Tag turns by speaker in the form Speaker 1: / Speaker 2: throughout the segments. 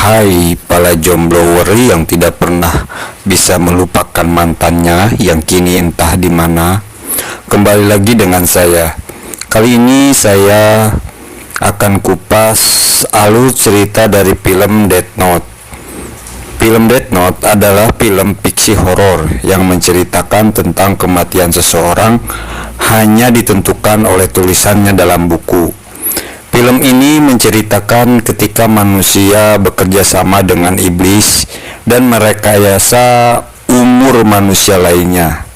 Speaker 1: Hai para jomblower yang tidak pernah bisa melupakan mantannya yang kini entah di mana. Kembali lagi dengan saya. Kali ini saya akan kupas alur cerita dari film Death Note. Film Death Note adalah film fiksi horor yang menceritakan tentang kematian seseorang hanya ditentukan oleh tulisannya dalam buku. Film ini menceritakan ketika manusia bekerja sama dengan iblis dan merekayasa umur manusia lainnya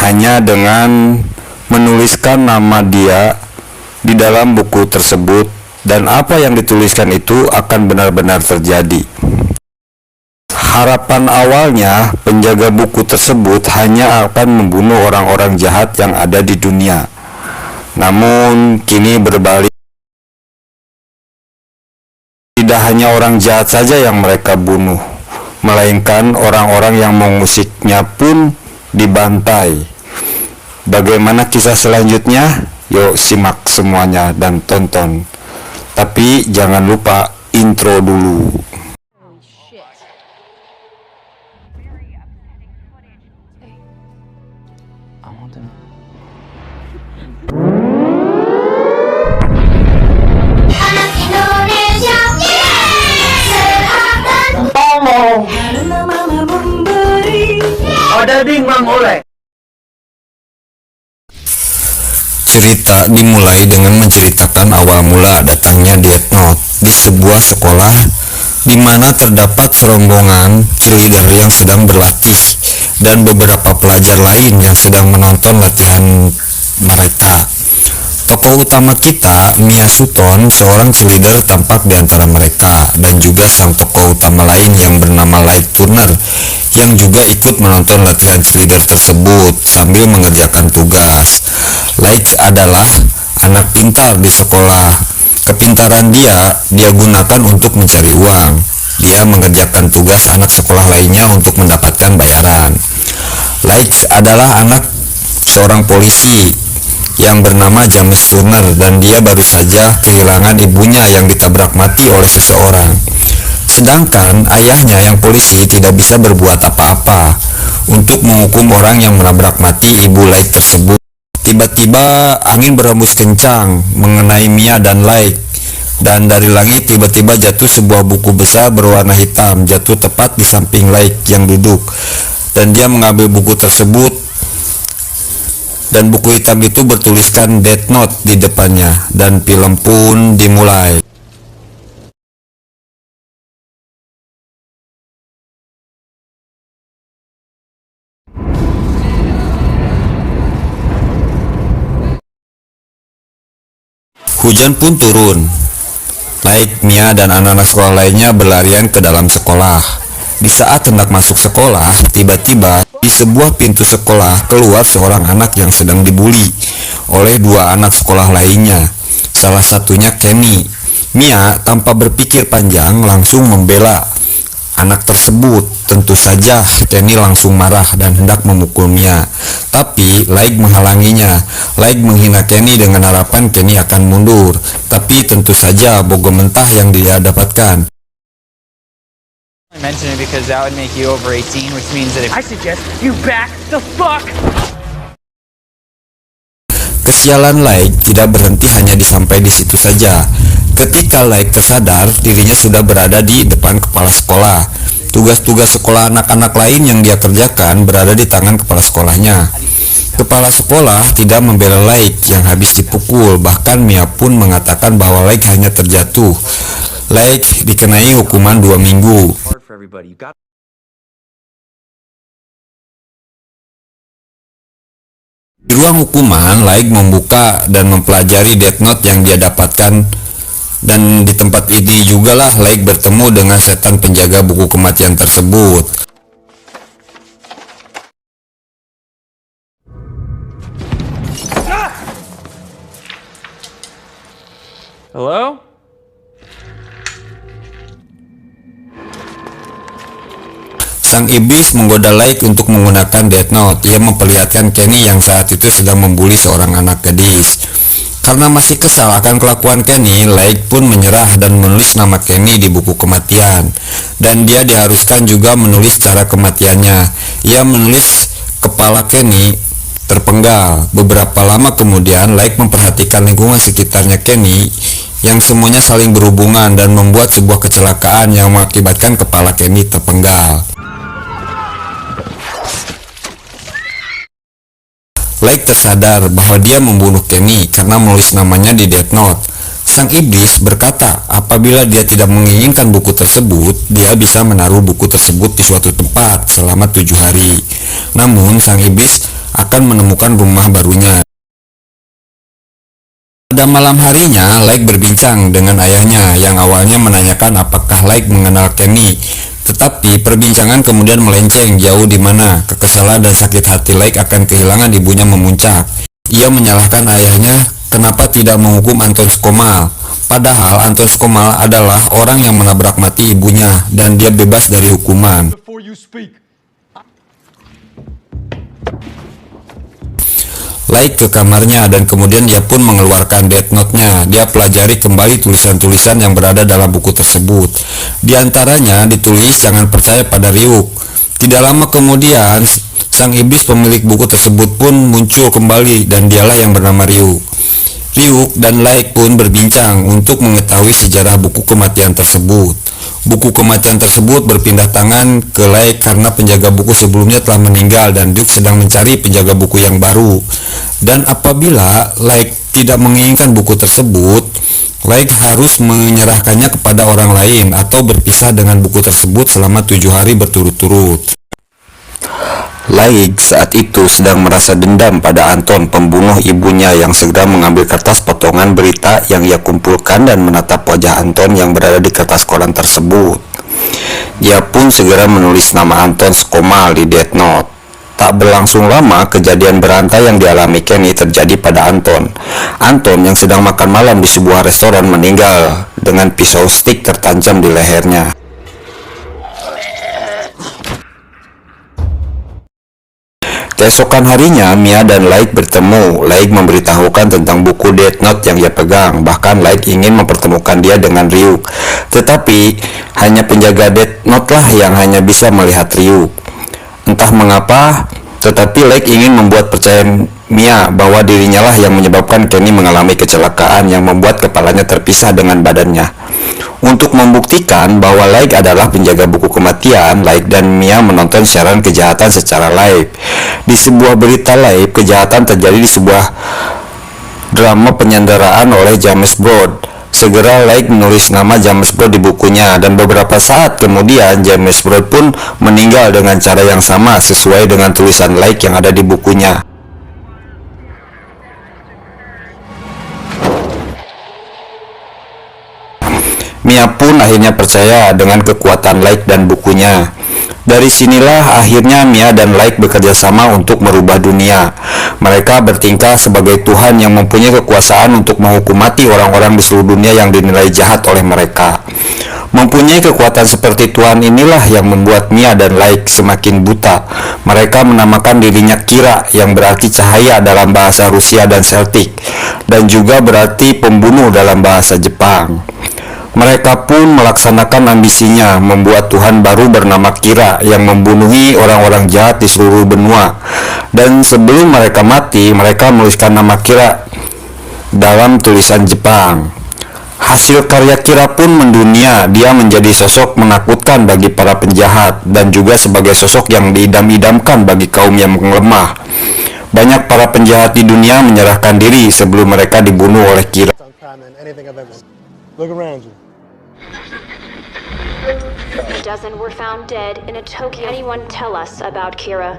Speaker 1: hanya dengan menuliskan nama dia di dalam buku tersebut, dan apa yang dituliskan itu akan benar-benar terjadi. Harapan awalnya penjaga buku tersebut hanya akan membunuh orang-orang jahat yang ada di dunia. Namun kini berbalik. Tidak hanya orang jahat saja yang mereka bunuh, melainkan orang-orang yang mengusiknya pun dibantai. Bagaimana kisah selanjutnya? Yuk simak semuanya dan tonton. Tapi jangan lupa intro dulu.
Speaker 2: Ada ding Mang Oleh.
Speaker 1: Cerita dimulai dengan menceritakan awal mula datangnya Death Note di sebuah sekolah di mana terdapat serombongan cheerleader yang sedang berlatih dan beberapa pelajar lain yang sedang menonton latihan mereka. Tokoh utama kita, Mia Sutton, seorang cheerleader, tampak di antara mereka, dan juga sang tokoh utama lain yang bernama Light Turner yang juga ikut menonton latihan cheerleader tersebut sambil mengerjakan tugas. Light adalah anak pintar di sekolah. Kepintaran dia gunakan untuk mencari uang. Dia mengerjakan tugas anak sekolah lainnya untuk mendapatkan bayaran. Light adalah anak seorang polisi yang bernama James Turner, dan dia baru saja kehilangan ibunya yang ditabrak mati oleh seseorang. Sedangkan ayahnya yang polisi tidak bisa berbuat apa-apa untuk menghukum orang yang menabrak mati ibu Light tersebut. Tiba-tiba angin berhembus kencang mengenai Mia dan Light, dan dari langit tiba-tiba jatuh sebuah buku besar berwarna hitam, jatuh tepat di samping Light yang duduk, dan dia mengambil buku tersebut. Dan buku hitam itu bertuliskan Death Note di depannya, dan film pun dimulai. Hujan pun turun. Light, Mia, dan anak-anak sekolah lainnya berlarian ke dalam sekolah. Di saat hendak masuk sekolah, tiba-tiba di sebuah pintu sekolah keluar seorang anak yang sedang dibuli oleh dua anak sekolah lainnya. Salah satunya Kenny. Mia tanpa berpikir panjang langsung membela anak tersebut. Tentu saja Kenny langsung marah dan hendak memukul Mia, tapi Light menghalanginya. Light menghina Kenny dengan harapan Kenny akan mundur, tapi tentu saja bogor mentah yang dia dapatkan.
Speaker 3: I mention it because that would make you over 18, which means that if
Speaker 2: I suggest you back the fuck.
Speaker 1: Kesialan Light tidak berhenti hanya sampai di situ saja. Ketika Light tersadar, dirinya sudah berada di depan kepala sekolah. Tugas-tugas sekolah anak-anak lain yang dia kerjakan berada di tangan kepala sekolahnya. Kepala sekolah tidak membela Light yang habis dipukul, bahkan Mia pun mengatakan bahwa Light hanya terjatuh. Light dikenai hukuman 2 minggu. Di ruang hukuman, Light membuka dan mempelajari Death Note yang dia dapatkan, dan di tempat ini jugalah Light bertemu dengan setan penjaga buku kematian tersebut.
Speaker 3: hello?
Speaker 1: Sang iblis menggoda Light untuk menggunakan Death Note. Ia memperlihatkan Kenny yang saat itu sedang membuli seorang anak gadis. Karena masih kesal akan kelakuan Kenny, Lake pun menyerah dan menulis nama Kenny di buku kematian. Dan dia diharuskan juga menulis cara kematiannya. Ia menulis kepala Kenny terpenggal. Beberapa lama kemudian, Lake memperhatikan lingkungan sekitarnya Kenny yang semuanya saling berhubungan dan membuat sebuah kecelakaan yang mengakibatkan kepala Kenny terpenggal. Lake tersadar bahwa dia membunuh Kenny karena menulis namanya di Death Note. Sang iblis berkata apabila dia tidak menginginkan buku tersebut, dia bisa menaruh buku tersebut di suatu tempat selama 7 hari. Namun sang iblis akan menemukan rumah barunya. Pada malam harinya, Lake berbincang dengan ayahnya yang awalnya menanyakan apakah Lake mengenal Kenny. Tetapi perbincangan kemudian melenceng jauh di mana kekesalan dan sakit hati Lake akan kehilangan ibunya memuncak. Ia menyalahkan ayahnya kenapa tidak menghukum Anton Skomal. Padahal Anton Skomal adalah orang yang menabrak mati ibunya dan dia bebas dari hukuman. Lake ke kamarnya dan kemudian dia pun mengeluarkan Death Note-nya. Dia pelajari kembali tulisan-tulisan yang berada dalam buku tersebut. Di antaranya ditulis jangan percaya pada Ryuk. Tidak lama kemudian, sang iblis pemilik buku tersebut pun muncul kembali dan dialah yang bernama Ryuk. Ryuk dan Lake pun berbincang untuk mengetahui sejarah buku kematian tersebut. Buku kematian tersebut berpindah tangan ke Lake karena penjaga buku sebelumnya telah meninggal dan Ryuk sedang mencari penjaga buku yang baru. Dan apabila Lake tidak menginginkan buku tersebut, Lake harus menyerahkannya kepada orang lain atau berpisah dengan buku tersebut selama 7 hari berturut-turut. Lake saat itu sedang merasa dendam pada Anton, pembunuh ibunya, yang segera mengambil kertas potongan berita yang ia kumpulkan dan menatap wajah Anton yang berada di kertas koran tersebut. Dia pun segera menulis nama Anton Skomal di Death Note. Tak berlangsung lama, kejadian berantai yang dialami Kenny terjadi pada Anton. Anton yang sedang makan malam di sebuah restoran meninggal dengan pisau stick tertancam di lehernya. Keesokan harinya, Mia dan Lake bertemu. Lake memberitahukan tentang buku Death Note yang ia pegang. Bahkan Lake ingin mempertemukan dia dengan Ryuk. Tetapi, hanya penjaga Death Note lah yang hanya bisa melihat Ryuk. Entah mengapa, tetapi Lake ingin membuat percaya Mia bahwa dirinya lah yang menyebabkan Kenny mengalami kecelakaan yang membuat kepalanya terpisah dengan badannya. Untuk membuktikan bahwa Lake adalah penjaga buku kematian, Lake dan Mia menonton siaran kejahatan secara live. Di sebuah berita live, kejahatan terjadi di sebuah drama penyanderaan oleh James Broad. Segera Lake menulis nama James Broad di bukunya, dan beberapa saat kemudian James Broad pun meninggal dengan cara yang sama sesuai dengan tulisan Lake yang ada di bukunya. Mia pun akhirnya percaya dengan kekuatan Lake dan bukunya. Dari sinilah akhirnya Mia dan Lake bekerja sama untuk merubah dunia. Mereka bertingkah sebagai Tuhan yang mempunyai kekuasaan untuk menghukum mati orang-orang di seluruh dunia yang dinilai jahat oleh mereka. Mempunyai kekuatan seperti Tuhan inilah yang membuat Mia dan Lake semakin buta. Mereka menamakan dirinya Kira, yang berarti cahaya dalam bahasa Rusia dan Celtic, dan juga berarti pembunuh dalam bahasa Jepang. Mereka pun melaksanakan ambisinya, membuat Tuhan baru bernama Kira yang membunuhi orang-orang jahat di seluruh benua. Dan sebelum mereka mati, mereka menuliskan nama Kira dalam tulisan Jepang. Hasil karya Kira pun mendunia. Dia menjadi sosok menakutkan bagi para penjahat dan juga sebagai sosok yang diidam-idamkan bagi kaum yang lemah. Banyak para penjahat di dunia menyerahkan diri sebelum mereka dibunuh oleh Kira.
Speaker 4: Look around you.
Speaker 5: A dozen were found dead in a Tokyo. Anyone tell us about Kira?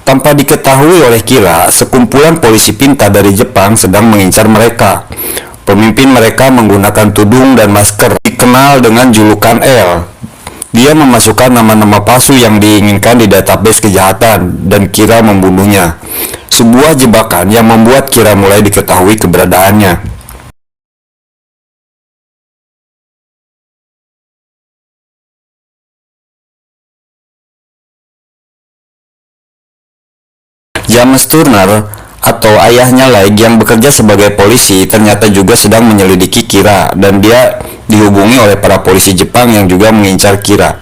Speaker 1: Tanpa diketahui oleh Kira, sekumpulan polisi pintar dari Jepang sedang mengincar mereka. Pemimpin mereka menggunakan tudung dan masker, dikenal dengan julukan L. Dia memasukkan nama-nama palsu yang diinginkan di database kejahatan, dan Kira membunuhnya. Sebuah jebakan yang membuat Kira mulai diketahui keberadaannya. James Turner atau ayahnya Laik yang bekerja sebagai polisi ternyata juga sedang menyelidiki Kira, dan dia dihubungi oleh para polisi Jepang yang juga mengincar Kira.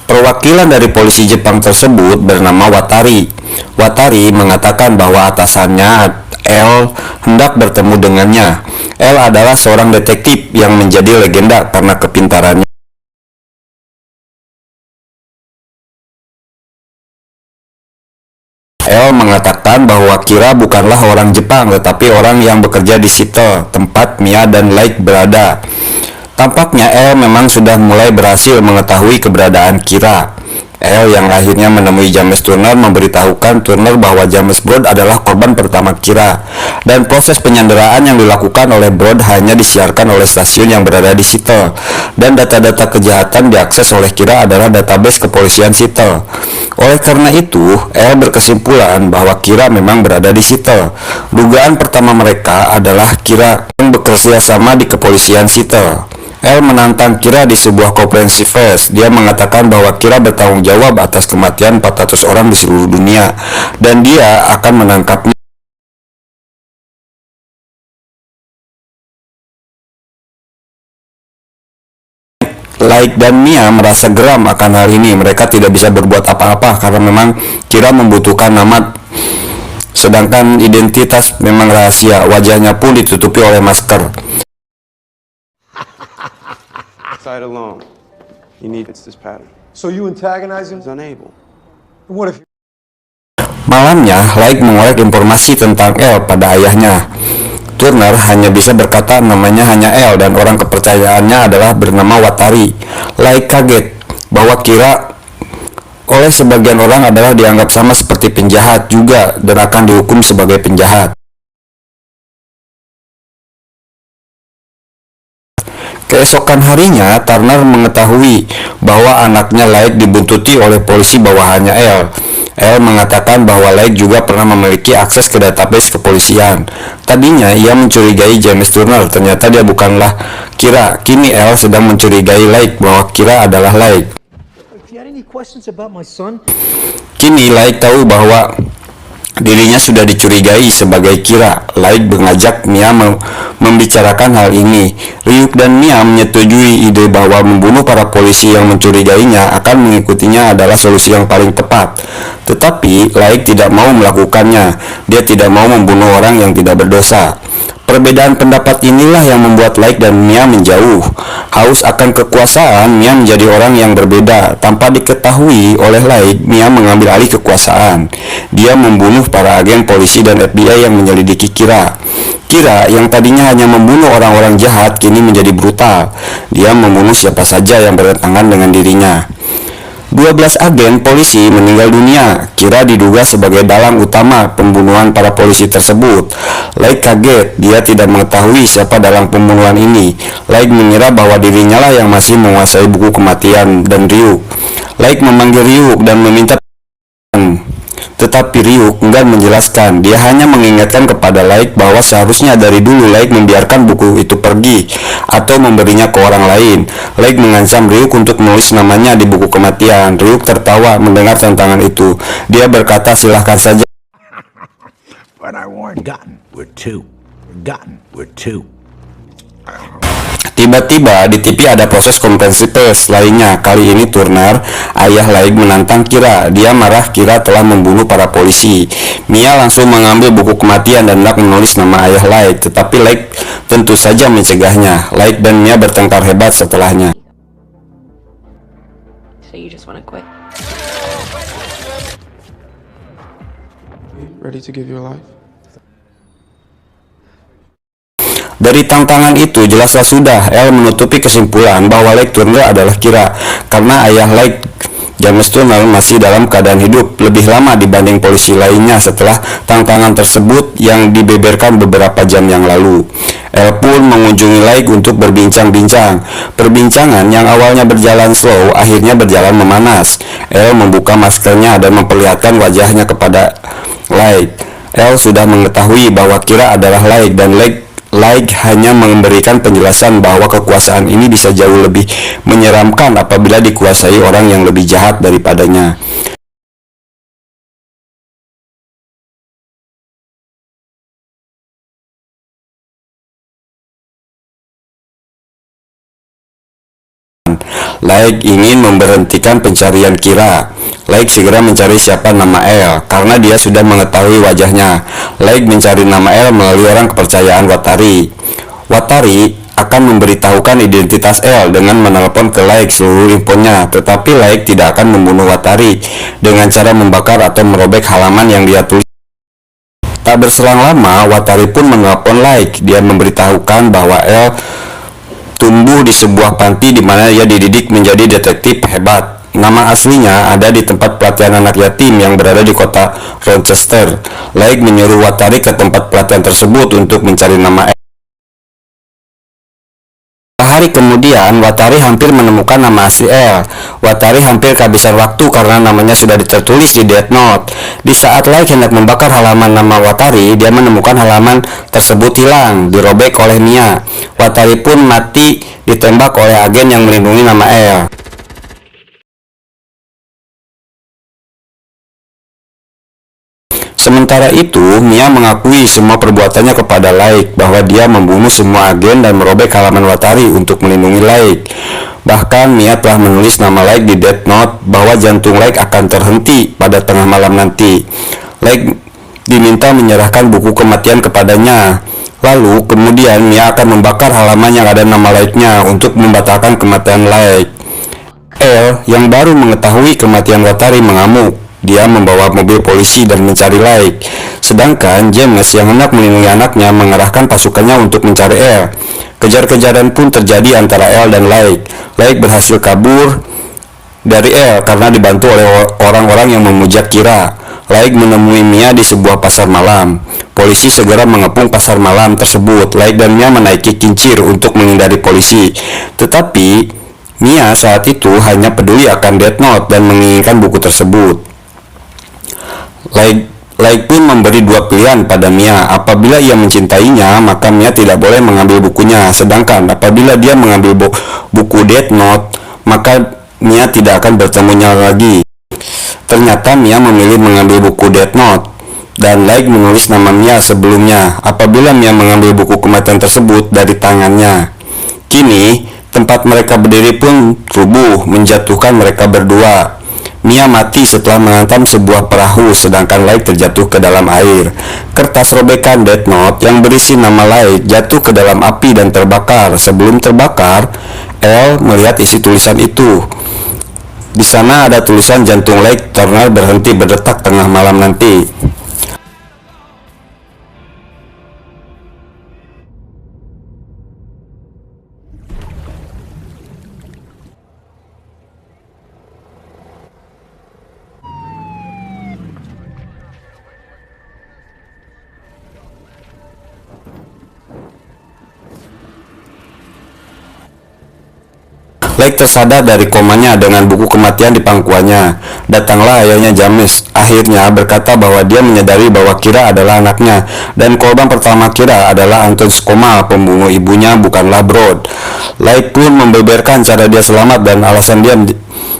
Speaker 1: Perwakilan dari polisi Jepang tersebut bernama Watari. Watari mengatakan bahwa atasannya L hendak bertemu dengannya. L adalah seorang detektif yang menjadi legenda karena kepintarannya. L mengatakan bahwa Kira bukanlah orang Jepang tetapi orang yang bekerja di Seattle, tempat Mia dan Laik berada. Tampaknya L memang sudah mulai berhasil mengetahui keberadaan Kira. L yang akhirnya menemui James Turner memberitahukan Turner bahwa James Broad adalah korban pertama Kira, dan proses penyanderaan yang dilakukan oleh Broad hanya disiarkan oleh stasiun yang berada di Seattle, dan data-data kejahatan diakses oleh Kira adalah database kepolisian Seattle. Oleh karena itu, L berkesimpulan bahwa Kira memang berada di Seattle. Dugaan pertama mereka adalah Kira yang bekerja sama di kepolisian Seattle. L menantang Kira di sebuah konferensi pers. Dia mengatakan bahwa Kira bertanggung jawab atas kematian 400 orang di seluruh dunia, dan dia akan menangkapnya. Laik dan Mia merasa geram akan hal ini. Mereka tidak bisa berbuat apa-apa karena memang Kira membutuhkan nama, sedangkan identitas memang rahasia. Wajahnya pun ditutupi oleh masker.
Speaker 6: Side alone. He needs this pattern.
Speaker 4: So you antagonize him?
Speaker 6: He's unable.
Speaker 4: And what if
Speaker 1: Malamnya, Laik mengorek informasi tentang L pada ayahnya. Turner hanya bisa berkata namanya hanya L dan orang kepercayaannya adalah bernama Watari. Laik kaget bahwa Kira oleh sebagian orang adalah dianggap sama seperti penjahat juga dan akan dihukum sebagai penjahat. Keesokan harinya, Turner mengetahui bahwa anaknya Laik dibuntuti oleh polisi bawahannya L. L mengatakan bahwa Laik juga pernah memiliki akses ke database kepolisian. Tadinya ia mencurigai James Turner, ternyata dia bukanlah Kira. Kini L sedang mencurigai Laik bahwa Kira adalah Laik. Kini Laik tahu bahwa dirinya sudah dicurigai sebagai Kira. Laik mengajak Mia membicarakan hal ini. Ryuk dan Mia menyetujui ide bahwa membunuh para polisi yang mencurigainya akan mengikutinya adalah solusi yang paling tepat. Tetapi Laik tidak mau melakukannya. Dia tidak mau membunuh orang yang tidak berdosa. Perbedaan pendapat inilah yang membuat Laik dan Mia menjauh. Haus akan kekuasaan, Mia menjadi orang yang berbeda. Tanpa diketahui oleh Laik, Mia mengambil alih kekuasaan. Dia membunuh para agen polisi dan FBI yang menyelidiki Kira. Kira yang tadinya hanya membunuh orang-orang jahat kini menjadi brutal. Dia membunuh siapa saja yang bertentangan dengan dirinya. 12 agen polisi meninggal dunia. Kira diduga sebagai dalang utama pembunuhan para polisi tersebut. Laik kaget, dia tidak mengetahui siapa dalang pembunuhan ini. Laik mengira bahwa dirinya lah yang masih menguasai buku kematian dan Ryuk. Laik memanggil Ryuk dan meminta, tetapi Ryuk enggan menjelaskan. Dia hanya mengingatkan kepada Laik bahwa seharusnya dari dulu Laik membiarkan buku itu pergi atau memberinya ke orang lain. Laik mengancam Ryuk untuk menulis namanya di buku kematian. Ryuk tertawa mendengar tantangan itu. Dia berkata, silahkan saja.
Speaker 7: But I warned Gotten, we're two. Gotten, we're two.
Speaker 1: Tiba-tiba di TV ada proses konferensi pers lainnya. Kali ini Turner, ayah Laik, menantang Kira. Dia marah Kira telah membunuh para polisi. Mia langsung mengambil buku kematian dan hendak menulis nama ayah Laik, tetapi Laik tentu saja mencegahnya. Laik dan Mia bertengkar hebat setelahnya.
Speaker 8: So you just want to quit?
Speaker 6: Ready to give your life?
Speaker 1: Dari tantangan itu jelaslah sudah L menutupi kesimpulan bahwa Laik Turner adalah Kira karena ayah Laik, James Turner, masih dalam keadaan hidup lebih lama dibanding polisi lainnya setelah tantangan tersebut yang dibeberkan beberapa jam yang lalu. L pun mengunjungi Laik untuk berbincang-bincang. Perbincangan yang awalnya berjalan slow akhirnya berjalan memanas. L membuka maskernya dan memperlihatkan wajahnya kepada Laik. L sudah mengetahui bahwa Kira adalah Laik dan Laik hanya memberikan penjelasan bahwa kekuasaan ini bisa jauh lebih menyeramkan apabila dikuasai orang yang lebih jahat daripadanya. Lake ingin memberhentikan pencarian Kira. Lake segera mencari siapa nama L karena dia sudah mengetahui wajahnya. Lake mencari nama L melalui orang kepercayaan Watari. Watari akan memberitahukan identitas L dengan menelpon ke Lake seluruh infonya, tetapi Lake tidak akan membunuh Watari dengan cara membakar atau merobek halaman yang dia tulis. Tak berselang lama, Watari pun menelpon Lake. Dia memberitahukan bahwa L tumbuh di sebuah panti di mana ia dididik menjadi detektif hebat. Nama aslinya ada di tempat pelatihan anak yatim yang berada di kota Rochester. Lake menyuruh Watari ke tempat pelatihan tersebut untuk mencari nama L. Hari kemudian, Watari hampir menemukan nama asli L. Watari hampir kehabisan waktu karena namanya sudah tertulis di Death Note. Di saat Lake hendak membakar halaman nama Watari, dia menemukan halaman tersebut hilang, dirobek oleh Mia. Watari pun mati ditembak oleh agen yang melindungi nama L. Sementara itu, Mia mengakui semua perbuatannya kepada Lake, bahwa dia membunuh semua agen dan merobek halaman Watari untuk melindungi Lake. Bahkan Mia telah menulis nama Lake di Death Note bahwa jantung Lake akan terhenti pada tengah malam nanti. Lake diminta menyerahkan buku kematian kepadanya. Lalu kemudian Mia akan membakar halaman yang ada nama Lake-nya untuk membatalkan kematian Lake. L yang baru mengetahui kematian Watari mengamuk. Dia membawa mobil polisi dan mencari Lake. Sedangkan James yang hendak melindungi anaknya mengerahkan pasukannya untuk mencari L. Kejar-kejaran pun terjadi antara L dan Lake. Lake berhasil kabur dari L karena dibantu oleh orang-orang yang memujak Kira. Lake menemui Mia di sebuah pasar malam. Polisi segera mengepung pasar malam tersebut. Lake dan Mia menaiki kincir untuk menghindari polisi. Tetapi Mia saat itu hanya peduli akan Death Note dan menginginkan buku tersebut. Lake pun memberi dua pilihan pada Mia. Apabila ia mencintainya, maka Mia tidak boleh mengambil bukunya. Sedangkan apabila dia mengambil buku Death Note, maka Mia tidak akan bertemunya lagi. Ternyata Mia memilih mengambil buku Death Note, dan Lake menulis nama Mia sebelumnya. Apabila Mia mengambil buku kematian tersebut dari tangannya, kini tempat mereka berdiri pun rubuh, menjatuhkan mereka berdua. Mia mati setelah menghantam sebuah perahu, sedangkan Lake terjatuh ke dalam air. Kertas robekan Death Note yang berisi nama Lake jatuh ke dalam api dan terbakar. Sebelum terbakar, L melihat isi tulisan itu. Di sana ada tulisan jantung Lake Turner berhenti berdetak tengah malam nanti. Lake tersadar dari komanya dengan buku kematian di pangkuannya. Datanglah ayahnya James. Akhirnya berkata bahwa dia menyadari bahwa Kira adalah anaknya, dan korban pertama Kira adalah Anton Skomal, pembunuh ibunya, bukanlah Brod. Lake pun membeberkan cara dia selamat dan alasan dia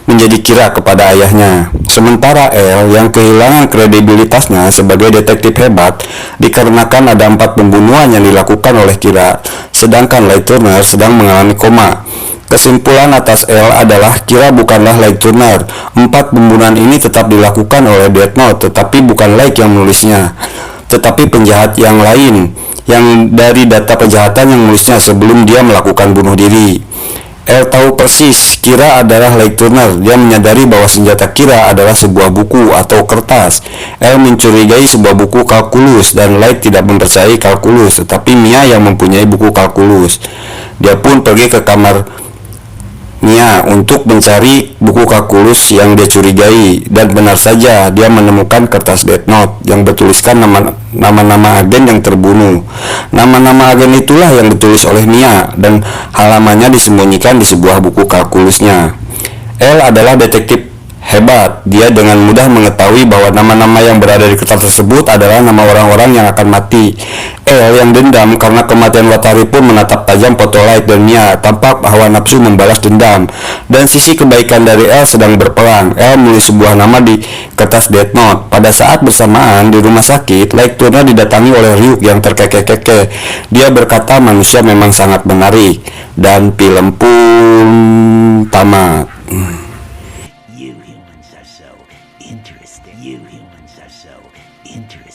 Speaker 1: menjadi Kira kepada ayahnya. Sementara L yang kehilangan kredibilitasnya sebagai detektif hebat dikarenakan ada 4 pembunuhan yang dilakukan oleh Kira, sedangkan Lake Turner sedang mengalami koma. Kesimpulan atas L adalah Kira bukanlah Lake Turner. 4 pembunuhan ini tetap dilakukan oleh Death Note, tetapi bukan Lake yang menulisnya, tetapi penjahat yang lain yang dari data kejahatan yang menulisnya sebelum dia melakukan bunuh diri. L tahu persis Kira adalah Lake Turner. Dia menyadari bahwa senjata Kira adalah sebuah buku atau kertas. L mencurigai sebuah buku kalkulus, dan Lake tidak mempercayai kalkulus, tetapi Mia yang mempunyai buku kalkulus. Dia pun pergi ke kamar Mia untuk mencari buku kalkulus yang dia curigai, dan benar saja dia menemukan kertas Death Note yang bertuliskan nama-nama agen yang terbunuh. Nama-nama agen itulah yang ditulis oleh Mia, dan halamannya disembunyikan di sebuah buku kalkulusnya. L adalah detektif Hebat, dia dengan mudah mengetahui bahwa nama-nama yang berada di kertas tersebut adalah nama orang-orang yang akan mati. El yang dendam karena kematian Watari pun menatap tajam foto Light dan Mia, tampak hawa nafsu membalas dendam. Dan sisi kebaikan dari El sedang berperang. El menulis sebuah nama di kertas Death Note. Pada saat bersamaan di rumah sakit, Light Turner didatangi oleh Ryuk yang terkekeh-kekeh. Dia berkata manusia memang sangat menarik. Dan film pun tamat.